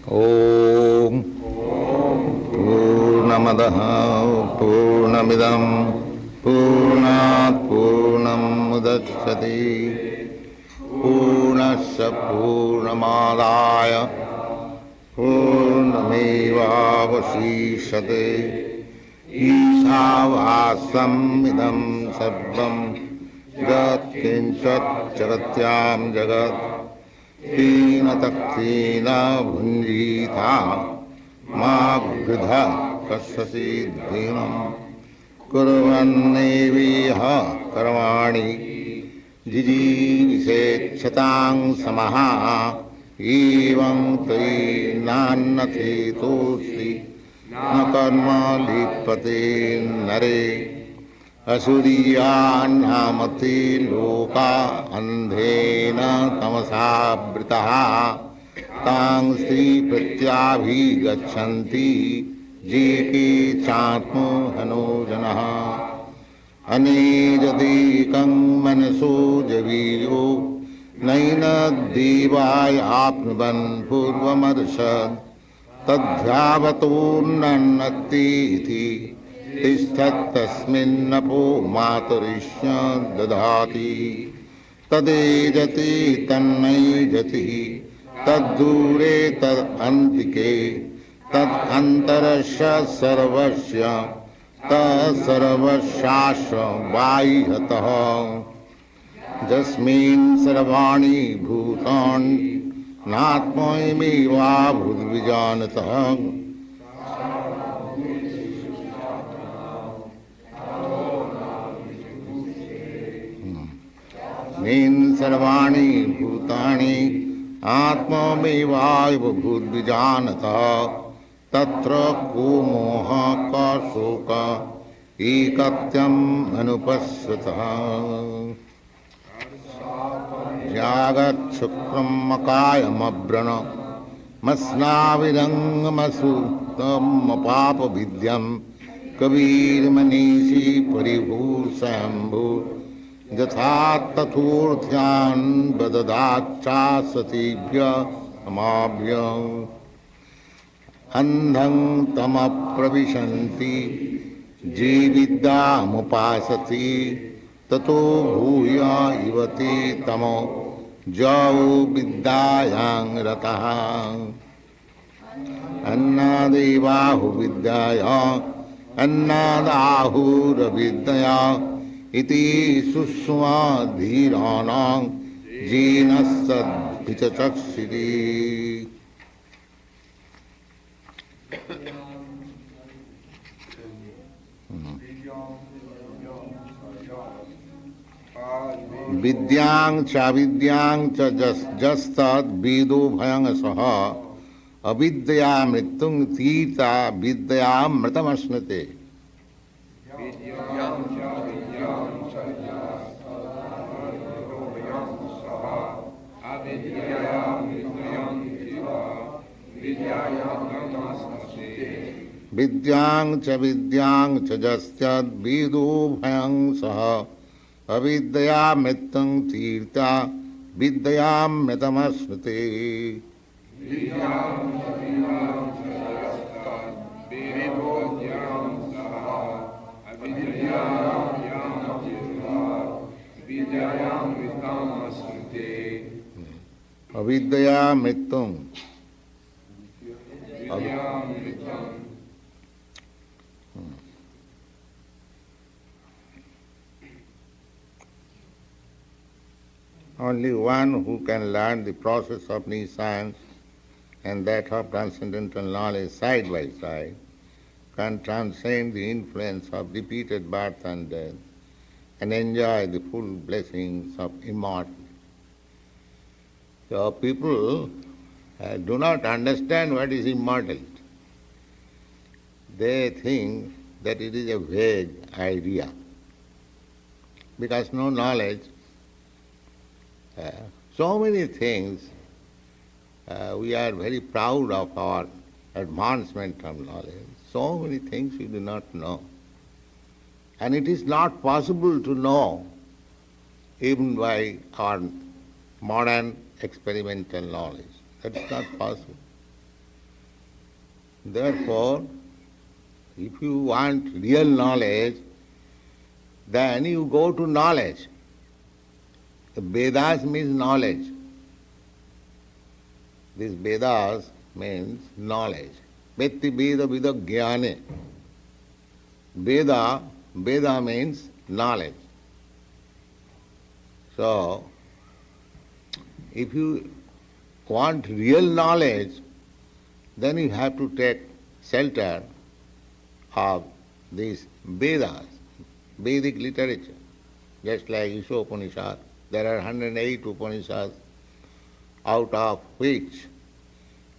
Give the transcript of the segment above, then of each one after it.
Om Purnamadaha Purnamidam Purnat Purnam Mudachyate Purnasya Purnamadaya Purnamevavasishate Īśāvāsam idam sarvam Jat kinchat jagatyam jagat Tīna taktīna bhunjītā mā gridha kasyasi dhinam kurvanneviha karvāni jijīviseච්ඡataṃ samaha evaṃ tai nānnati tosti na karma lipate nare asuriyanamati loka andhena tamasābritaha tāṃ sri pratyabhigachanti jeke chātmo hano janaha anejadekam manaso javiyo naina devāya apnuvan purvamarshad tadhyāvato nannati iti तिष्ठत्तस्मिन्नपो मातरिष्य दधाति तदेजति तन्नैजति तद्दूरे तदन्तिके तदन्तरस्य सर्वस्य तत्सर्वशास्त्र बाह्यतः यस्मिन् सर्वाणि भूतानि नात्मैमेवाभूद्विजानतः नीन सर्वाणि भूतानि आत्ममेवाभूद्विजानतः तत्र को मोह का शोक एकत्यम् अनुपश्यतः जागच्छुक्रमकायमव्रण मस्नाविरङ्गमसुतमपापविद्यं कबीरमनीषी परिभूषम्भू यथा तथोर्थ्यान् बददाच्चासतीभ्यः समाभ्यः अन्धं तमप्रविशन्ति ये विद्यामुपासते ततो भूय इव ते तमो जौ विद्यायां रतः अन्नादेवाहुविद्याया अन्नादाहुरविद्यया इति सुष्माधीराणां जीनस्तद्भिचक्षिरे विद्यां च अविद्यां च जस्तद् विदो भयं सह अविद्या मृत्युं तीर्था विद्यामृतमश्नुते विद्यां च जस्यद् विदो भयं सह अविद्या मृत्युं तीर्था विद्यामृतमश्नुते अविद्या मृत्युं Only one who can learn the process of nescience and that of transcendental knowledge side by side can transcend the influence of repeated birth and death and enjoy the full blessings of immortality. So people do not understand what is immortality. They think that it is a vague idea because no knowledge. So many things, we are very proud of our advancement of knowledge. So many things we do not know. And it is not possible to know even by our modern experimental knowledge. That is not possible. Therefore, if you want real knowledge, then you go to knowledge. The Vedas means knowledge. This Vedas means knowledge. Vetti vido vido jñāne. Veda means knowledge. So, if you want real knowledge, then you have to take shelter of these Vedas, Vedic literature. Just like Īśopaniṣad, there are 108 Upanishads, out of which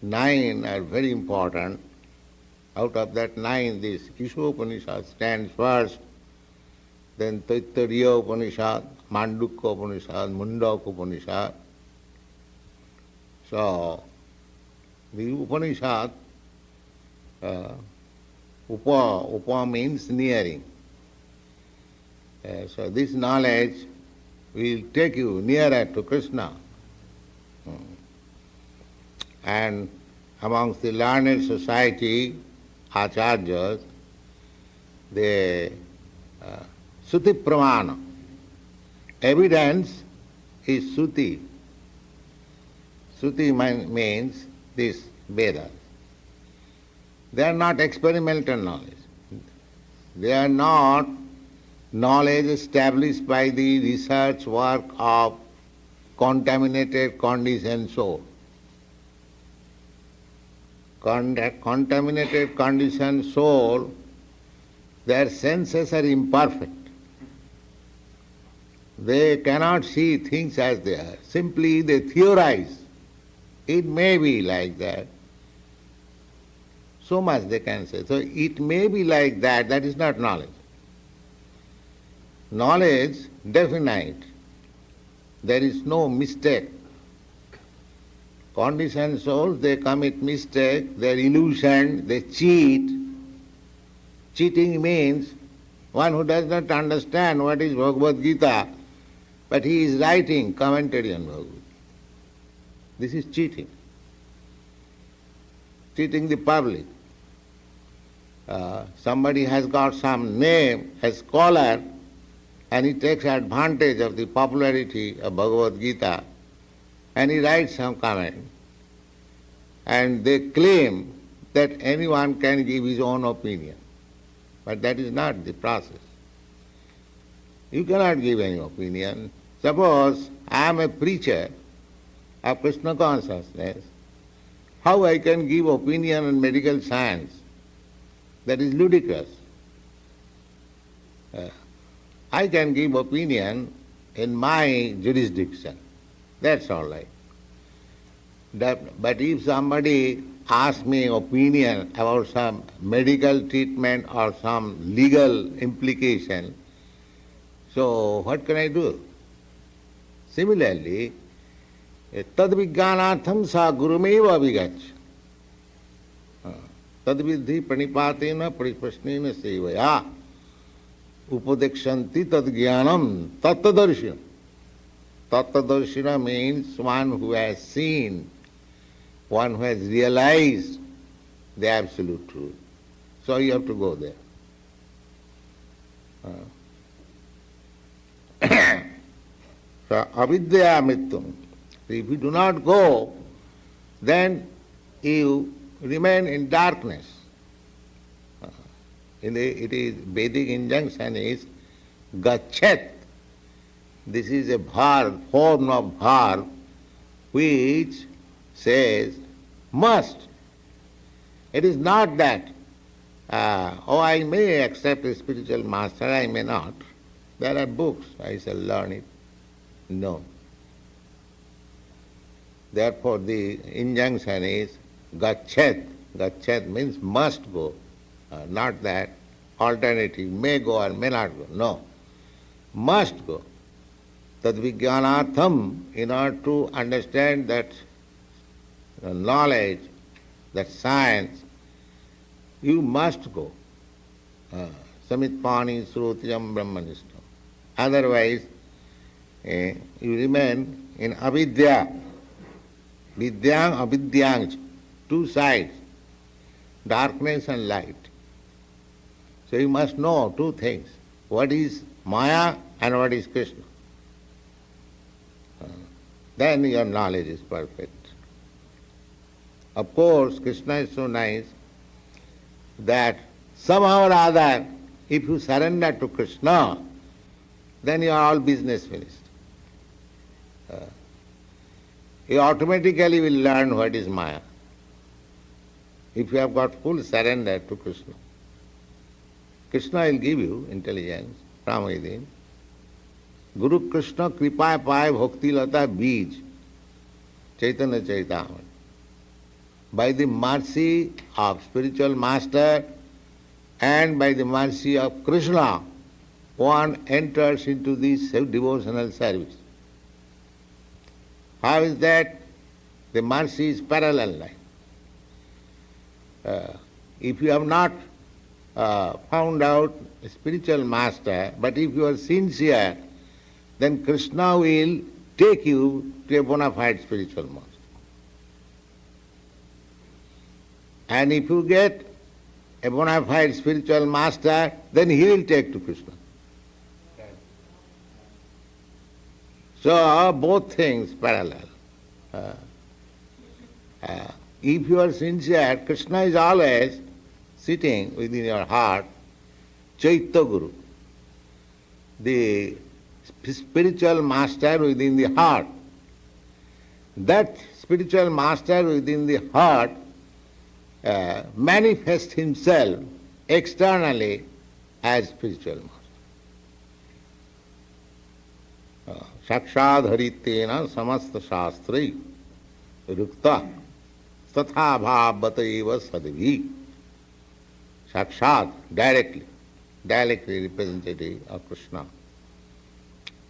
9 are very important. Out of that 9, this Īśopaniṣad stands first, then Taittirīya Upaniṣad, Māṇḍūkya Upaniṣad, Muṇḍaka Upaniṣad. So, the Upanishad, upa means nearing. So this knowledge will take you nearer to Krishna. And amongst the learned society, acharyas, the Śruti pramana, evidence is Śruti. Śruti means this Vedas. They are not experimental knowledge. They are not knowledge established by the research work of contaminated conditioned soul. Contaminated conditioned soul, their senses are imperfect. They cannot see things as they are. Simply they theorize. It may be like that. So much they can say. So it may be like that, that is not knowledge. Knowledge, definite. There is no mistake. Conditioned souls, they commit mistake, they are illusioned, they cheat. Cheating means one who does not understand what is Bhagavad Gita, but he is writing commentary on Bhagavad Gita. This is cheating. Cheating the public. Somebody has got some name, a scholar, and he takes advantage of the popularity of Bhagavad Gita, and he writes some comment. And they claim that anyone can give his own opinion. But that is not the process. You cannot give any opinion. Suppose I am a preacher of Krishna consciousness, how I can give opinion on medical science? That is ludicrous. I can give opinion in my jurisdiction. That's all right. But if somebody asks me opinion about some medical treatment or some legal implication, so what can I do? Similarly, tad vijñānārtham sa gurumeva vigaccha. Tad vidhi pranipātena pariprasnena sevaya upadekshanti tad jñānam tattadarshina. Tattadarshina means one who has seen, one who has realized the absolute truth. So you have to go there. So avidya mrityum. If you do not go, then you remain in darkness. It is Vedic injunction is gachet. This is a verb, form of verb, which says must. It is not that, I may accept a spiritual master, I may not. There are books, I shall learn it. No. Therefore the injunction is gachet. Gachet means must go, not that alternative, may go or may not go. No. Must go. Tad vijñānārtham, in order to understand that knowledge, that science, you must go. Samitpāni srotiyam brahmanishtam. Otherwise, you remain in avidya. Vidyāṃ avidyāṃ, two sides. darkness and light. So you must know two things. What is Maya and what is Krishna. Then your knowledge is perfect. Of course, Krishna is so nice that somehow or other, if you surrender to Krishna, then you are all business finished. You automatically will learn what is Maya. If you have got full surrender to Krishna. Krishna will give you intelligence from within. Guru Krishna kripa pai bhakti lata bij Chaitanya Chaitamani. By the mercy of spiritual master and by the mercy of Krishna, one enters into this devotional service. How is that? The mercy is parallel line. If you have not found out a spiritual master, but if you are sincere, then Krishna will take you to a bona fide spiritual master. And if you get a bona fide spiritual master, then he will take to Krishna. So both things parallel. If you are sincere, Krishna is always sitting within your heart, Chaitya Guru, the spiritual master within the heart. That spiritual master within the heart manifests himself externally as spiritual master. Sakshad haritena samasta shastri rukta tatha bhavataiva sadvi. Sakshad, directly representative of Krishna.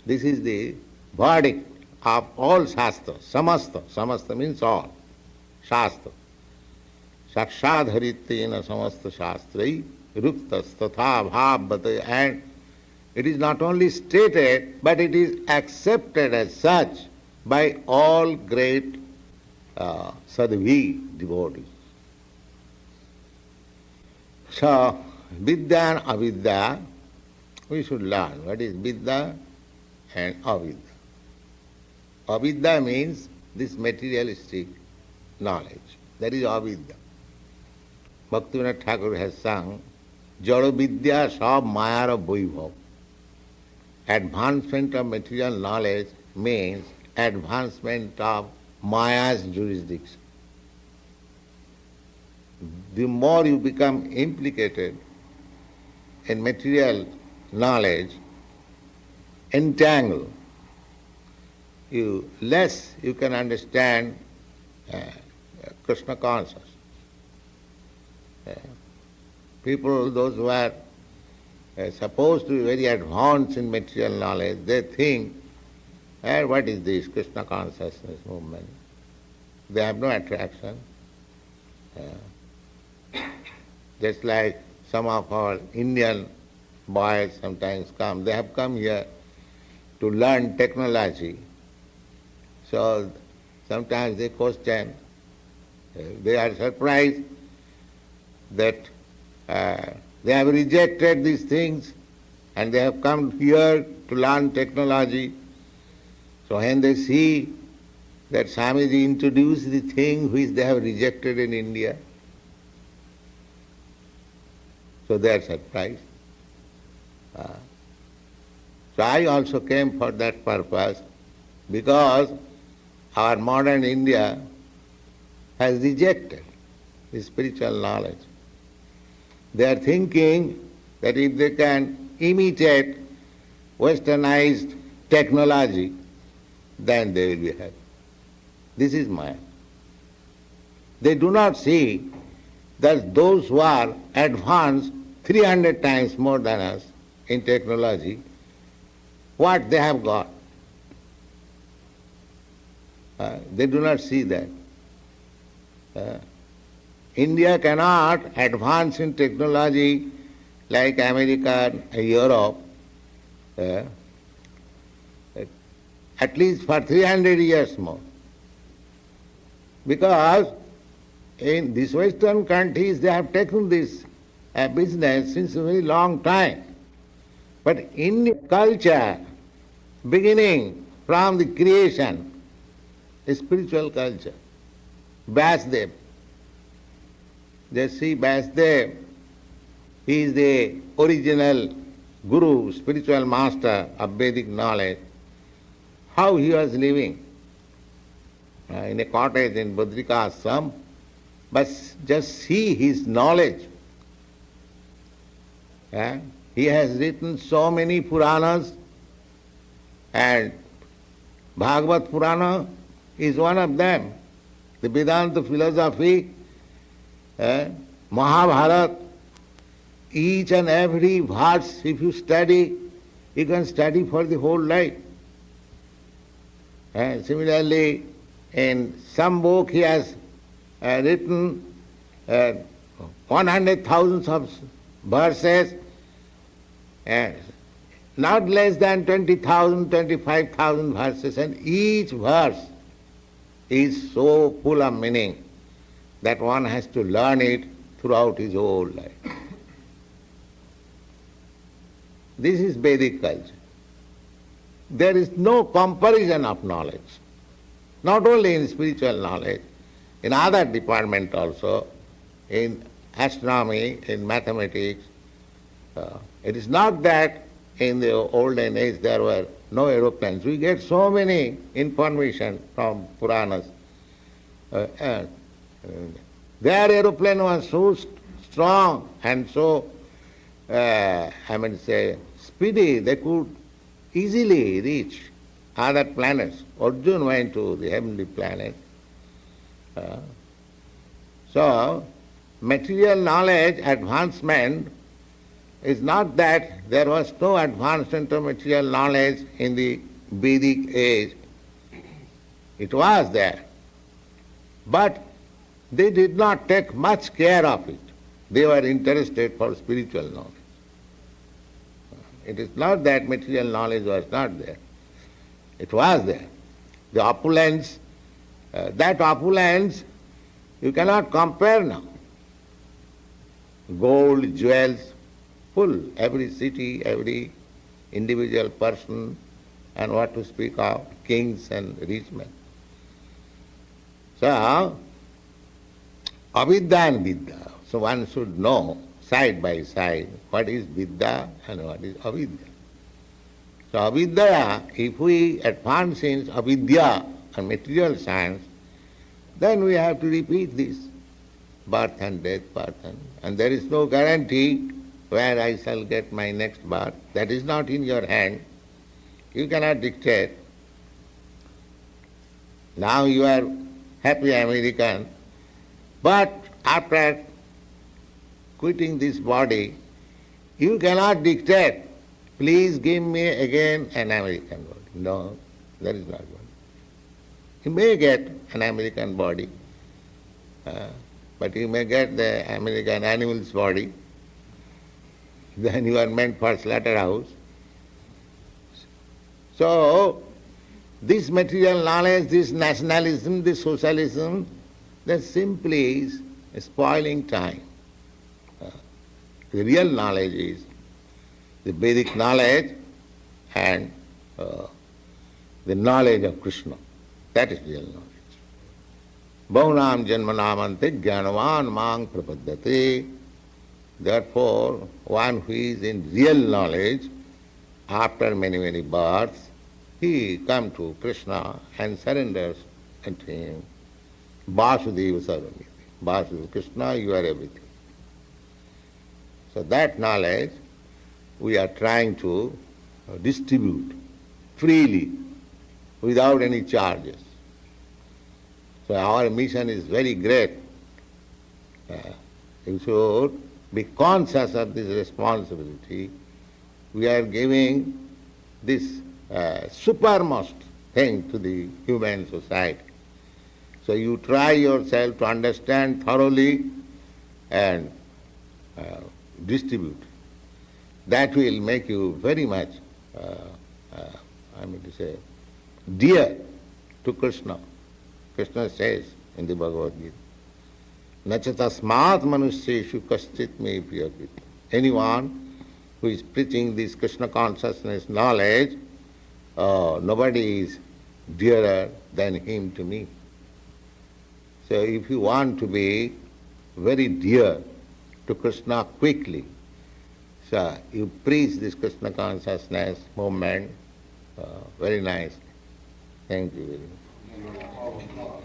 This is the verdict of all shastras, samasta means all, shastra. Sakshad haritena samasta shastrai ruktas tatha bhavataiva. And it is not only stated, but it is accepted as such by all great sadhvi devotees. So, Vidya and Avidya, we should learn what is Vidya and Avidya. Avidya means this materialistic knowledge. That is Avidya. Bhaktivinoda Thakur has sung, Jada Vidya Sab Mayara Vaibhav. Advancement of material knowledge means advancement of Maya's jurisdiction. The more you become implicated in material knowledge, entangled, less you can understand Krishna consciousness. People, those who are supposed to be very advanced in material knowledge, they think, what is this Krishna consciousness movement? They have no attraction. Just like some of our Indian boys sometimes come, they have come here to learn technology. So sometimes they question, they are surprised that they have rejected these things and they have come here to learn technology. So when they see that Swamiji introduced the thing which they have rejected in India, so they are surprised. So I also came for that purpose, because our modern India has rejected the spiritual knowledge. They are thinking that if they can imitate westernized technology, then they will be happy. This is Maya. They do not see that those who are advanced 300 times more than us in technology, what they have got. They do not see that. India cannot advance in technology like America and Europe, at least for 300 years more. Because In these Western countries, they have taken this business since a very long time. But Indian culture, beginning from the creation, a spiritual culture. Vyasadeva. Just see Vyasadeva, he is the original guru, spiritual master of Vedic knowledge. How he was living in a cottage in Badrika Ashram, but just see his knowledge. He has written so many Puranas, and Bhagavad Purana is one of them. The Vedanta philosophy, Mahabharata, each and every verse, if you study, you can study for the whole life. Similarly, in some book he has written 100,000 of verses, not less than 20,000, 25,000 verses, and each verse is so full of meaning that one has to learn it throughout his whole life. This is Vedic culture. There is no comparison of knowledge, not only in spiritual knowledge, in other departments also, in astronomy, in mathematics. It is not that in the olden age there were no aeroplanes. We get so many information from Puranas. Their aeroplane was so strong and so, speedy, they could easily reach other planets. Arjuna went to the heavenly planet. So, material knowledge advancement is not that there was no advancement of material knowledge in the Vedic age. It was there. But they did not take much care of it. They were interested for spiritual knowledge. It is not that material knowledge was not there. It was there. The opulence, that opulence you cannot compare now. Gold, jewels, full, every city, every individual person, and what to speak of, kings and rich men. So, avidya and vidya. So one should know side by side what is vidya and what is avidya. So avidya, if we advance in avidya and material science, then we have to repeat this birth and death, and there is no guarantee where I shall get my next birth. That is not in your hand. You cannot dictate. Now you are happy American, but after quitting this body, you cannot dictate, please give me again an American body. No, that is not one. You may get an American body, but you may get the American animal's body. Then you are meant for slaughterhouse. So, this material knowledge, this nationalism, this socialism, that simply is spoiling time. The real knowledge is the Vedic knowledge and the knowledge of Krishna. That is real knowledge. Bhaunam janmanamante jnanavan māṇ prapaddate. Therefore, one who is in real knowledge, after many, many births, he comes to Krishna and surrenders unto him. Vasudeva Sarvamiti. Vasudeva, Krishna, you are everything. So that knowledge we are trying to distribute freely, without any charges. So our mission is very great. You should be conscious of this responsibility. We are giving this supermost thing to the human society. So you try yourself to understand thoroughly and distribute. That will make you very much, dear to Krishna. Krishna says in the Bhagavad Gita. Nacha tasmat manusyeshu kaschit me priyakrit. Anyone who is preaching this Krishna consciousness knowledge, nobody is dearer than him to me. So if you want to be very dear to Krishna quickly, so you preach this Krishna consciousness movement, very nice. Thank you very much.